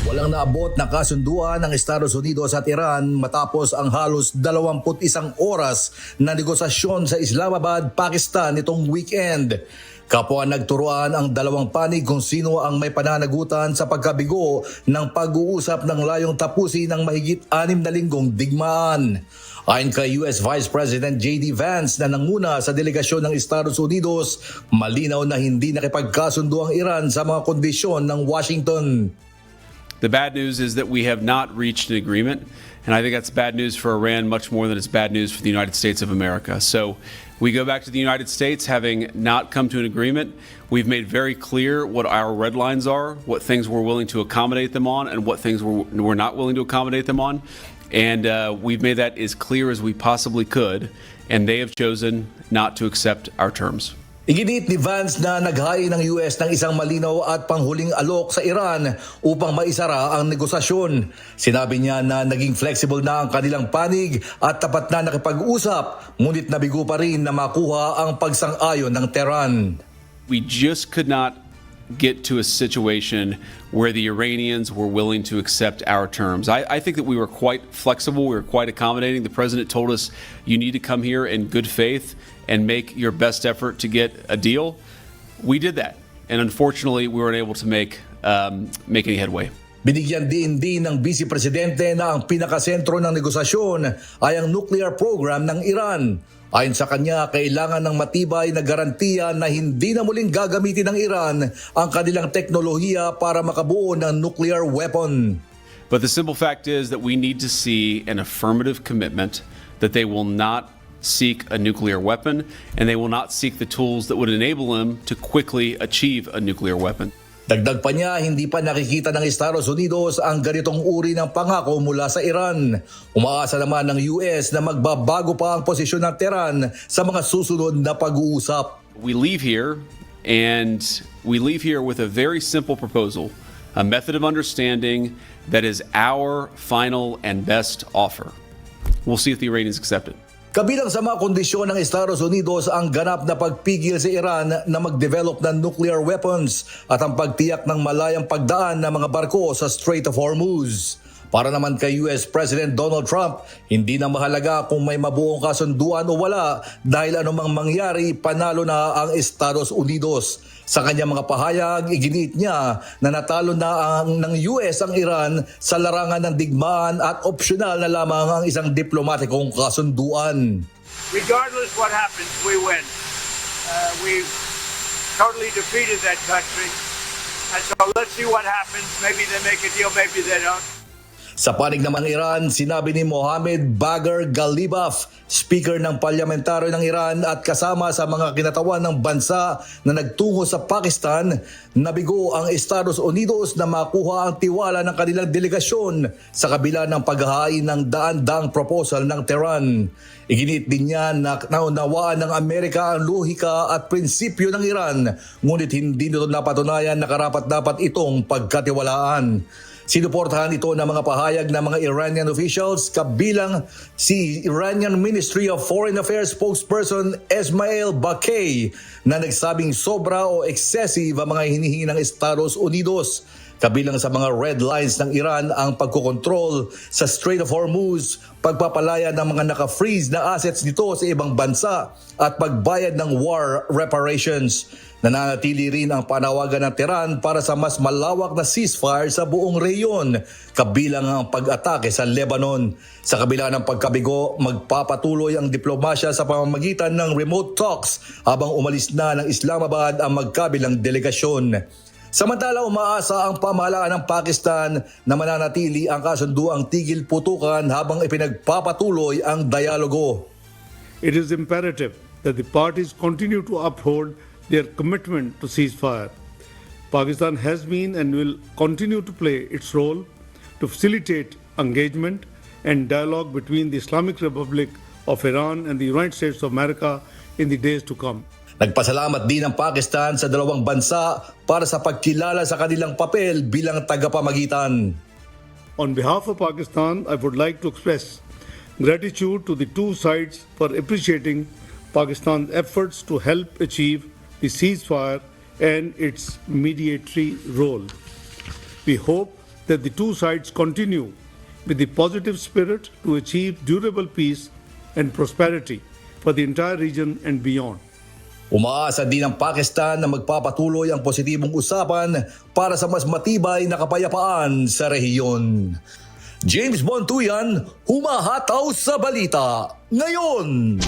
Walang naabot na kasunduan ng Estados Unidos at Iran matapos ang halos 21 oras na negosasyon sa Islamabad, Pakistan nitong weekend. Kapwa nagturuan ang dalawang panig kung sino ang may pananagutan sa pagkabigo ng pag-uusap ng layong tapusin ng mahigit 6 na linggong digmaan. Ayon kay US Vice President J.D. Vance na nanguna sa delegasyon ng Estados Unidos, malinaw na hindi nakipagkasundo ang Iran sa mga kondisyon ng Washington. The bad news is that we have not reached an agreement, and I think that's bad news for Iran much more than it's bad news for the United States of America. So we go back to the United States having not come to an agreement. We've made very clear what our red lines are, what things we're willing to accommodate them on, and what things we're not willing to accommodate them on. And we've made that as clear as we possibly could, and they have chosen not to accept our terms. Iginit ni Vance na naghain ng US ng isang malinaw at panghuling alok sa Iran upang maisara ang negosasyon. Sinabi niya na naging flexible na ang kanilang panig at tapat na nakipag-usap, ngunit nabigo pa rin na makuha ang pagsang-ayon ng Tehran. We just could not get to a situation where the Iranians were willing to accept our terms. I think that we were quite flexible, we were quite accommodating. The president told us, you need to come here in good faith and make your best effort to get a deal. We did that, and unfortunately we weren't able to make any headway. Binigyan din ng Vice Presidente na ang pinakasentro ng negosasyon ay ang nuclear program ng Iran. Ayon sa kanya, kailangan ng matibay na garantiya na hindi na muling gagamitin ng Iran ang kanilang teknolohiya para makabuo ng nuclear weapon. But the simple fact is that we need to see an affirmative commitment that they will not seek a nuclear weapon and they will not seek the tools that would enable them to quickly achieve a nuclear weapon. Dagdag pa niya, hindi pa nakikita ng Estados Unidos ang ganitong uri ng pangako mula sa Iran. Umaasa naman ng US na magbabago pa ang posisyon ng Tehran sa mga susunod na pag-uusap. We leave here with a very simple proposal, a method of understanding that is our final and best offer. We'll see if the Iranians accept it. Kabilang sa mga kondisyon ng Estados Unidos ang ganap na pagpigil sa Iran na mag-develop ng nuclear weapons at ang pagtiyak ng malayang pagdaan ng mga barko sa Strait of Hormuz. Para naman kay US President Donald Trump, hindi na mahalaga kung may mabuong kasunduan o wala dahil anumang mangyari, panalo na ang Estados Unidos. Sa kanyang mga pahayag, iginit niya na natalo na ng US ang Iran sa larangan ng digmaan at opsyonal na lamang ang isang diplomatikong kasunduan. Regardless what happens, we win. We've totally defeated that country. And so let's see what happens. Maybe they make a deal, maybe they don't. Sa panig naman ng Iran, sinabi ni Mohammad Bagher Ghalibaf, speaker ng parlamentaryo ng Iran at kasama sa mga kinatawan ng bansa na nagtungo sa Pakistan, nabigo ang Estados Unidos na makuha ang tiwala ng kanilang delegasyon sa kabila ng paghahain ng daan-daang proposal ng Tehran. Iginit din niya na naunawaan ng Amerika ang lohika at prinsipyo ng Iran, ngunit hindi nito napatunayan na karapat-dapat itong pagkatiwalaan. Sinuportahan ito ng mga pahayag ng mga Iranian officials kabilang si Iranian Ministry of Foreign Affairs spokesperson Esmail Bakay na nagsabing sobra o excessive ang mga hinihingi ng Estados Unidos. Kabilang sa mga red lines ng Iran ang pagkokontrol sa Strait of Hormuz, pagpapalaya ng mga naka-freeze na assets nito sa ibang bansa at pagbayad ng war reparations. Nananatili rin ang panawagan ng Tehran para sa mas malawak na ceasefire sa buong rehiyon, kabilang ang pag-atake sa Lebanon. Sa kabila ng pagkabigo, magpapatuloy ang diplomasya sa pamamagitan ng remote talks habang umalis na ng Islamabad ang magkabilang delegasyon. Samantala, umaasa ang pamahalaan ng Pakistan na mananatili ang kasunduang tigil putukan habang ipinagpapatuloy ang dialogo. It is imperative that the parties continue to uphold their commitment to ceasefire. Pakistan has been and will continue to play its role to facilitate engagement and dialogue between the Islamic Republic of Iran and the United States of America in the days to come. Nagpasalamat din ang Pakistan sa dalawang bansa para sa pagkilala sa kanilang papel bilang tagapamagitan. On behalf of Pakistan, I would like to express gratitude to the two sides for appreciating Pakistan's efforts to help achieve the ceasefire and its mediatory role. We hope that the two sides continue with the positive spirit to achieve durable peace and prosperity for the entire region and beyond. Umaasa din ang Pakistan na magpapatuloy ang positibong usapan para sa mas matibay na kapayapaan sa rehiyon. James Bontuyan, humahataw sa balita ngayon.